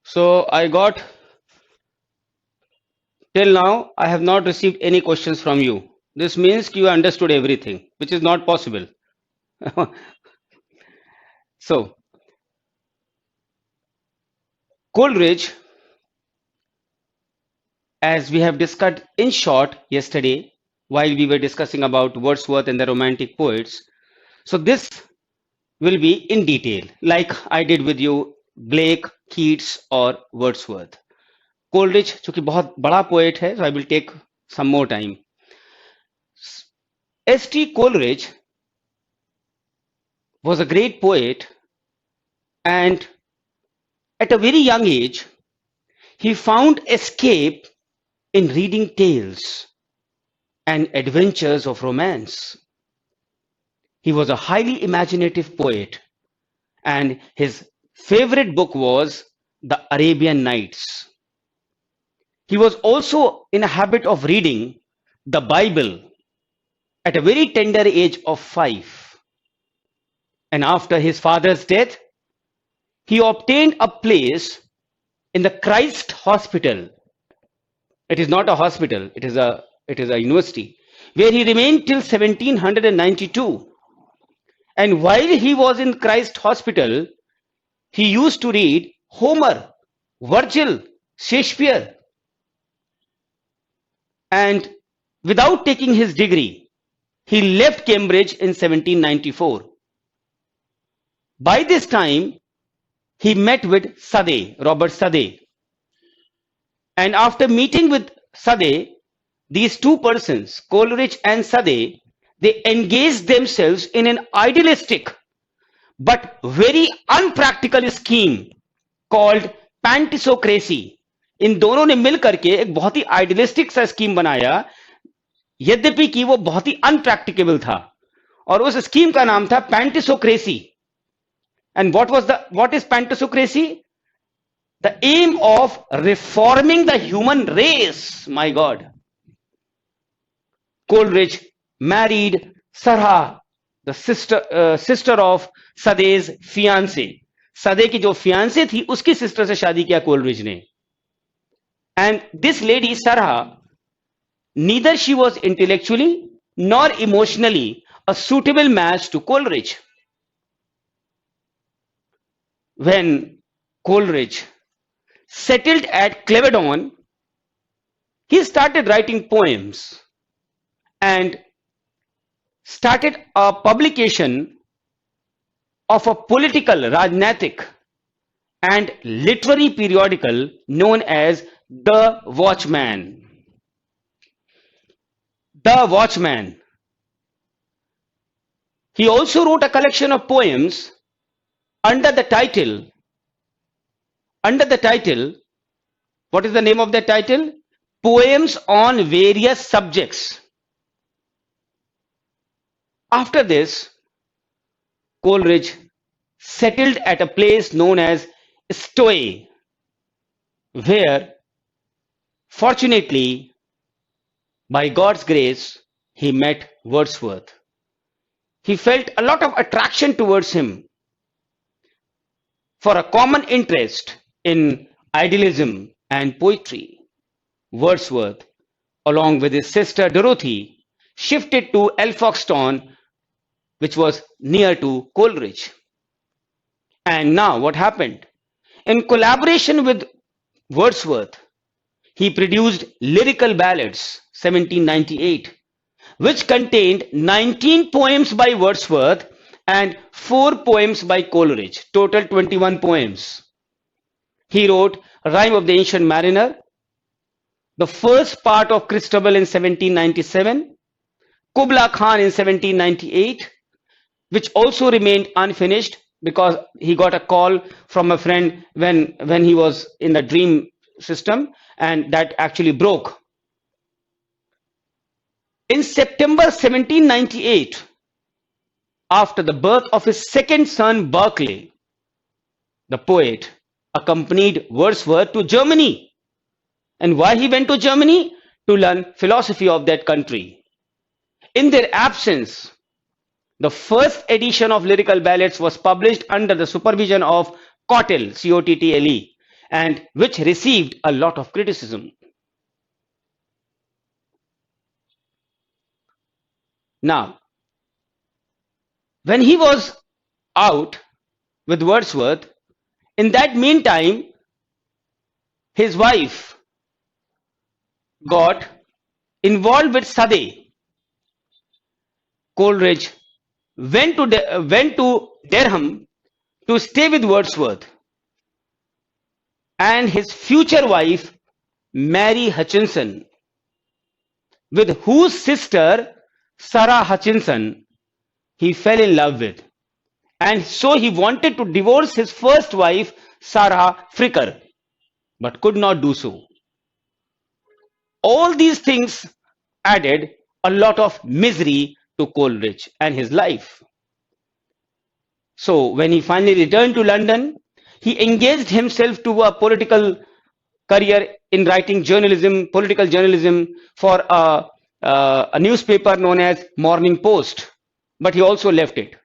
So I got till now, I have not received any questions from you. This means you understood everything, which is not possible. So Coleridge, as we have discussed in short yesterday, while we were discussing about Wordsworth and the Romantic poets. So this will be in detail, like I did with you, Blake, Keats, or Wordsworth. Coleridge, चूंकि बहुत बड़ा poet है, so I will take some more time. S.T. Coleridge was a great poet, and at a very young age, he found escape in reading tales and adventures of romance. He was a highly imaginative poet, and his favorite book was The Arabian Nights. He was also in a habit of reading the Bible at a very tender age of 5. And after his father's death, he obtained a place in the Christ Hospital. It is not a hospital, it is a university, where he remained till 1792. And while he was in Christ Hospital, he used to read Homer, Virgil, Shakespeare. And without taking his degree, he left Cambridge in 1794. By this time, he met with Sade, Robert Sade. And after meeting with Sade, these two persons, Coleridge and Sade, they engaged themselves in an idealistic but very unpractical scheme called Pantisocracy. इन दोनों ने मिलकर के एक बहुत ही idealistic सा scheme बनाया, यद्यपि कि वो बहुत ही अनप्रैक्टिकेबल था, और उस स्कीम का नाम था पैंटिसोक्रेसी. And what is Pantocracy? The aim of reforming the human race. My God. Coleridge married Sarah, the sister of Sade's fiancé. सदे की जो fiancé थी उसकी sister से शादी किया कोलरिज ने. And this lady Sarah, neither she was intellectually nor emotionally a suitable match to Coleridge. When Coleridge settled at Clevedon, he started writing poems and started a publication of a political, Rajnatik and literary periodical known as The Watchman. The Watchman. He also wrote a collection of poems under the title, what is the name of that title? Poems on Various Subjects. After this, Coleridge settled at a place known as Stowe, where, fortunately, by God's grace, he met Wordsworth. He felt a lot of attraction towards him for a common interest in idealism and poetry. Wordsworth, along with his sister Dorothy, shifted to Elphinstone, which was near to Coleridge. And now what happened? In collaboration with Wordsworth, he produced Lyrical Ballads, 1798, which contained 19 poems by Wordsworth and 4 poems by Coleridge, total 21 poems. He wrote Rime of the Ancient Mariner, the first part of Christabel in 1797, Kubla Khan in 1798, which also remained unfinished because he got a call from a friend when he was in the dream system, and that actually broke. In September 1798, after the birth of his second son Berkeley, the poet accompanied Wordsworth to Germany. And why he went to Germany? To learn philosophy of that country. In their absence, the first edition of Lyrical Ballads was published under the supervision of Cottle, C-O-T-T-L-E, and which received a lot of criticism. Now, when he was out with Wordsworth, in that meantime, his wife got involved with Sade. Coleridge went to Durham to stay with Wordsworth, and his future wife, Mary Hutchinson, with whose sister, Sarah Hutchinson, he fell in love with. And so he wanted to divorce his first wife, Sarah Fricker, but could not do so. All these things added a lot of misery to Coleridge and his life. So when he finally returned to London, he engaged himself to a political career in writing journalism, political journalism for a newspaper known as Morning Post, but he also left it.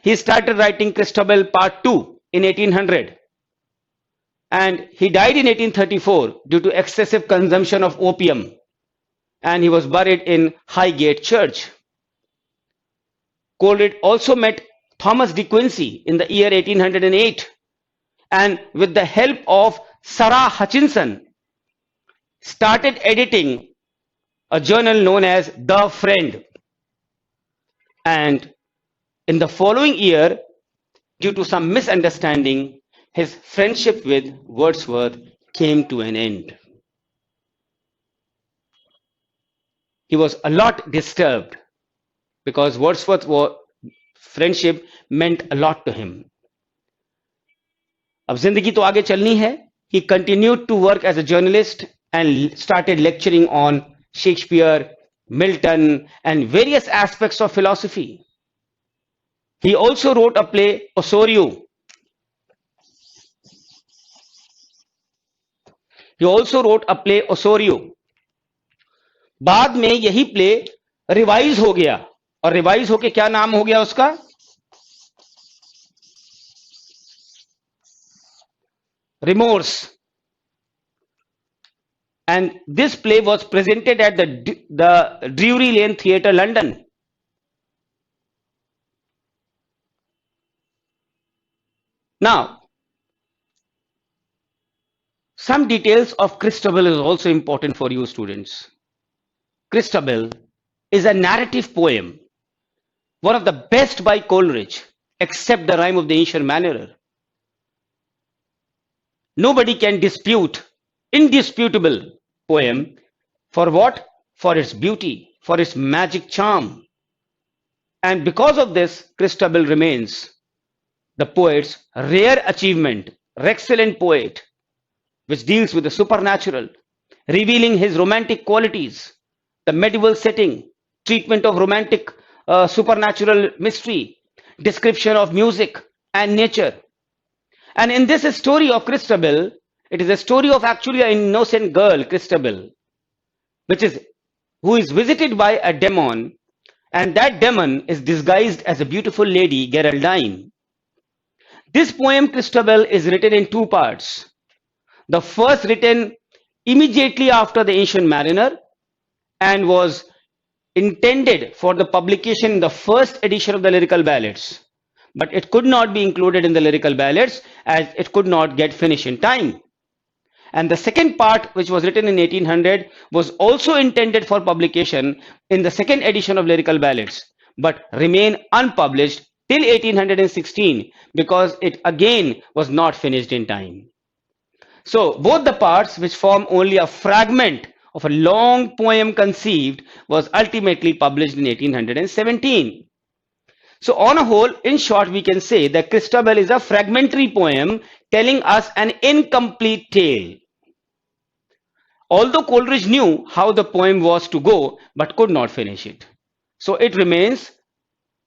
He started writing Christabel Part 2 in 1800, and he died in 1834 due to excessive consumption of opium, and he was buried in Highgate Church. Coleridge also met Thomas De Quincey in the year 1808, and with the help of Sarah Hutchinson, started editing a journal known as The Friend. And in the following year, due to some misunderstanding, his friendship with Wordsworth came to an end. He was a lot disturbed because Wordsworth's friendship meant a lot to him. अब जिंदगी तो आगे चलनी है. He continued to work as a journalist and started lecturing on Shakespeare, Milton, and various aspects of philosophy. He also wrote a play, Osorio, He also wrote a play Osorio. बाद में यही play revise हो गया, और revise होके क्या नाम हो गया उसका? Remorse. And this play was presented at the Drury Lane Theatre, London. Now, some details of Christabel is also important for you students. Christabel is a narrative poem, one of the best by Coleridge, except the Rime of the Ancient Mariner. Nobody can dispute indisputable poem. For what? For its beauty, for its magic charm. And because of this, Christabel remains the poet's rare achievement, excellent poet, which deals with the supernatural, revealing his romantic qualities, the medieval setting, treatment of romantic supernatural mystery, description of music and nature. And in this story of Christabel, it is a story of actually an innocent girl, Christabel, who is visited by a demon, and that demon is disguised as a beautiful lady, Geraldine. This poem, Christabel, is written in two parts. The first written immediately after the Ancient Mariner and was intended for the publication in the first edition of the Lyrical Ballads, but it could not be included in the Lyrical Ballads as it could not get finished in time. And the second part, which was written in 1800, was also intended for publication in the second edition of Lyrical Ballads, but remained unpublished till 1816 because it again was not finished in time. So both the parts, which form only a fragment of a long poem conceived, was ultimately published in 1817. So on a whole, in short, we can say that Christabel is a fragmentary poem telling us an incomplete tale. Although Coleridge knew how the poem was to go, but could not finish it. So it remains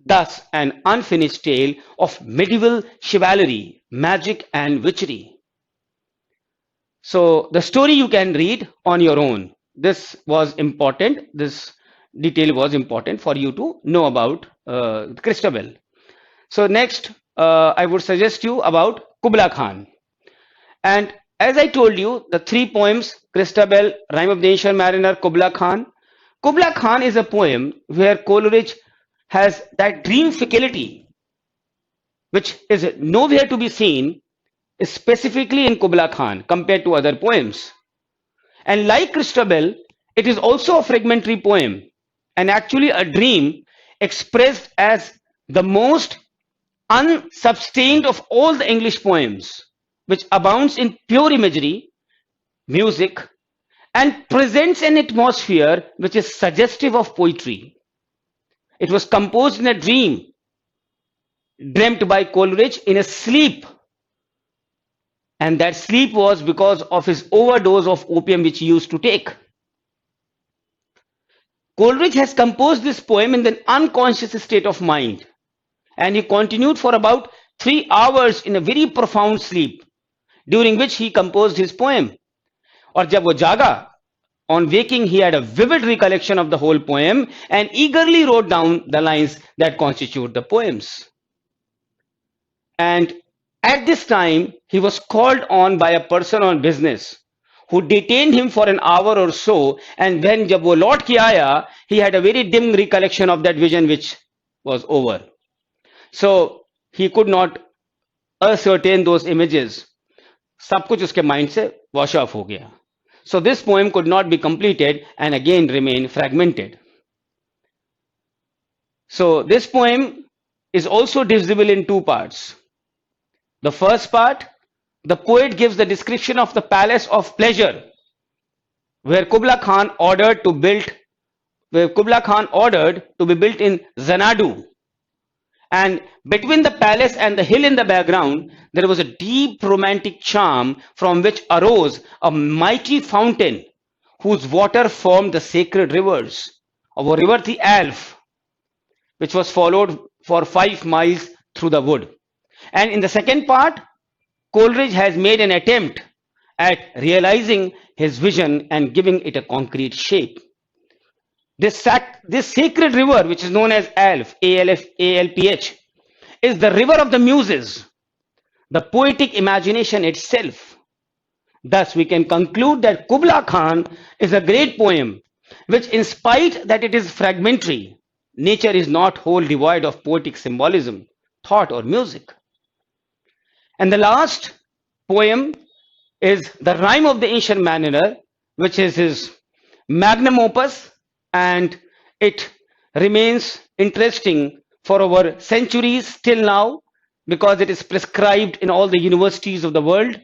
thus an unfinished tale of medieval chivalry, magic and witchery. So the story you can read on your own. This was important. This detail was important for you to know about Christabel. So next, I would suggest you about Kubla Khan. And as I told you, the three poems, Christabel, Rime of the Ancient Mariner, Kubla Khan. Kubla Khan is a poem where Coleridge has that dream faculty, which is nowhere to be seen specifically in Kubla Khan compared to other poems. And like Christabel, it is also a fragmentary poem and actually a dream expressed as the most unsustained of all the English poems, which abounds in pure imagery, music, and presents an atmosphere which is suggestive of poetry. It was composed in a dream, dreamt by Coleridge in a sleep, and that sleep was because of his overdose of opium which he used to take. Coleridge has composed this poem in an unconscious state of mind, and he continued for about 3 hours in a very profound sleep, during which he composed his poem. और जब वो जागा, on waking he had a vivid recollection of the whole poem and eagerly wrote down the lines that constitute the poems. And at this time, he was called on by a person on business who detained him for an hour or so, and when jab wo laut ke aaya, he had a very dim recollection of that vision which was over. So he could not ascertain those images. सब कुछ उसके mind से wash off हो गया. So this poem could not be completed and again remained fragmented. So this poem is also divisible in two parts. The first part, the poet gives the description of the palace of pleasure where Kubla Khan ordered to be built in Xanadu. And between the palace and the hill in the background, there was a deep romantic charm from which arose a mighty fountain whose water formed the sacred rivers of a river, the Alf, which was followed for 5 miles through the wood. And in the second part, Coleridge has made an attempt at realizing his vision and giving it a concrete shape. This sacred river, which is known as Alf, ALPH, is the river of the muses, the poetic imagination itself. Thus, we can conclude that Kubla Khan is a great poem, which, in spite that it is fragmentary, nature is not whole devoid of poetic symbolism, thought, or music. And the last poem is The Rime of the Ancient Mariner, which is his magnum opus, and it remains interesting for over centuries till now because it is prescribed in all the universities of the world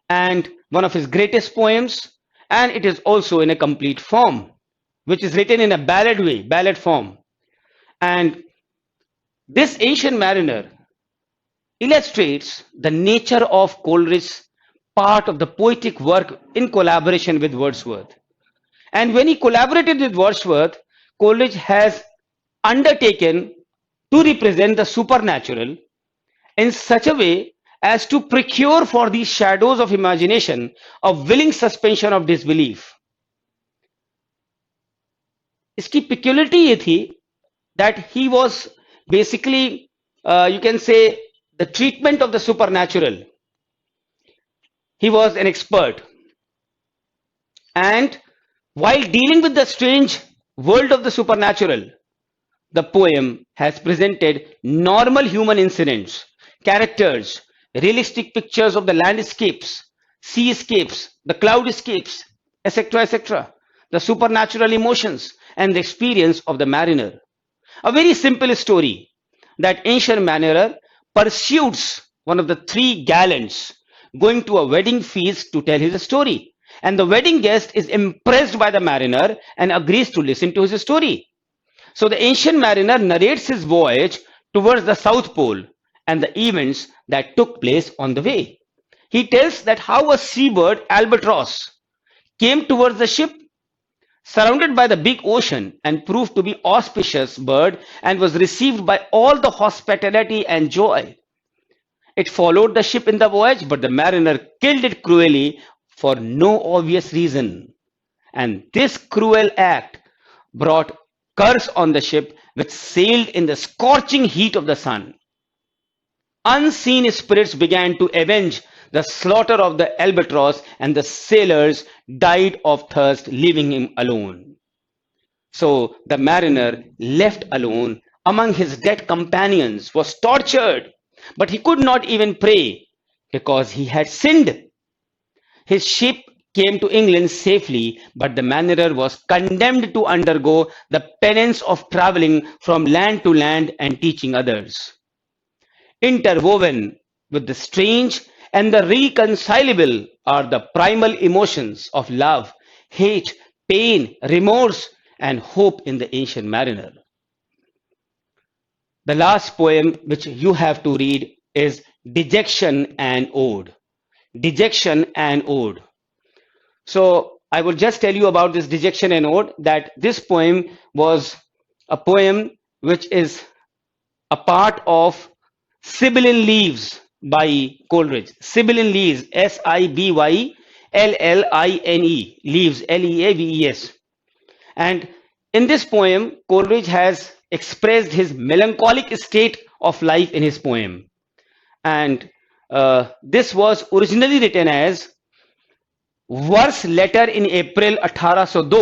and one of his greatest poems, and it is also in a complete form, which is written in a ballad way, ballad form. And this Ancient Mariner illustrates the nature of Coleridge's part of the poetic work in collaboration with Wordsworth. And when he collaborated with Wordsworth, Coleridge has undertaken to represent the supernatural in such a way as to procure for these shadows of imagination a willing suspension of disbelief. इसकी peculiarity ये थी that he was basically, you can say, the treatment of the supernatural. He was an expert. And while dealing with the strange world of the supernatural, the poem has presented normal human incidents, characters, realistic pictures of the landscapes, seascapes, the cloudscapes, etc., etc., the supernatural emotions and the experience of the mariner. A very simple story that Ancient Mariner pursues one of the three gallants going to a wedding feast to tell his story. And the wedding guest is impressed by the mariner and agrees to listen to his story. So the Ancient Mariner narrates his voyage towards the South Pole and the events that took place on the way. He tells that how a seabird, albatross, came towards the ship surrounded by the big ocean and proved to be auspicious bird and was received by all the hospitality and joy. It followed the ship in the voyage, but the mariner killed it cruelly for no obvious reason. And this cruel act brought curse on the ship, which sailed in the scorching heat of the sun. Unseen spirits began to avenge the slaughter of the albatross, and the sailors died of thirst, leaving him alone. So the mariner, left alone among his dead companions, was tortured, but he could not even pray because he had sinned. His ship came to England safely, but the mariner was condemned to undergo the penance of traveling from land to land and teaching others. Interwoven with the strange and the reconcilable are the primal emotions of love, hate, pain, remorse, and hope in the Ancient Mariner. The last poem which you have to read is Dejection and Ode. Dejection and Ode. So I will just tell you about this Dejection and Ode, that this poem was a poem which is a part of Sibylline Leaves by Coleridge. Sibylline Leaves, Sibylline, Leaves, Leaves. And in this poem, Coleridge has expressed his melancholic state of life in his poem. And this was originally written as verse letter in April 1802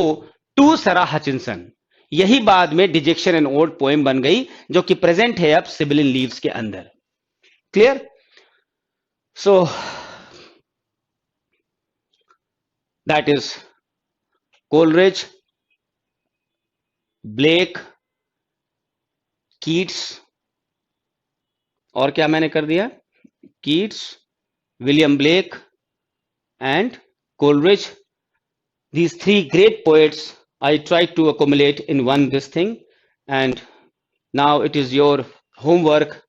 to Sara Hutchinson. यही बाद में detection and odd poem बन गई, जो कि present है अब सिबिलिन leaves के अंदर. Clear? So that is Coleridge, Blake, Keats, और क्या मैंने कर दिया, Keats, William Blake and Coleridge. These three great poets I tried to accumulate in one this thing, and now it is your homework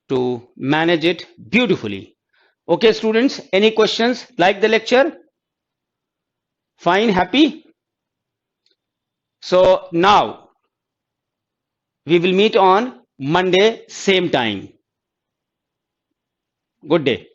to manage it beautifully. Okay, students, any questions? Like the lecture? Fine, happy? So now we will meet on Monday, same time. Good day.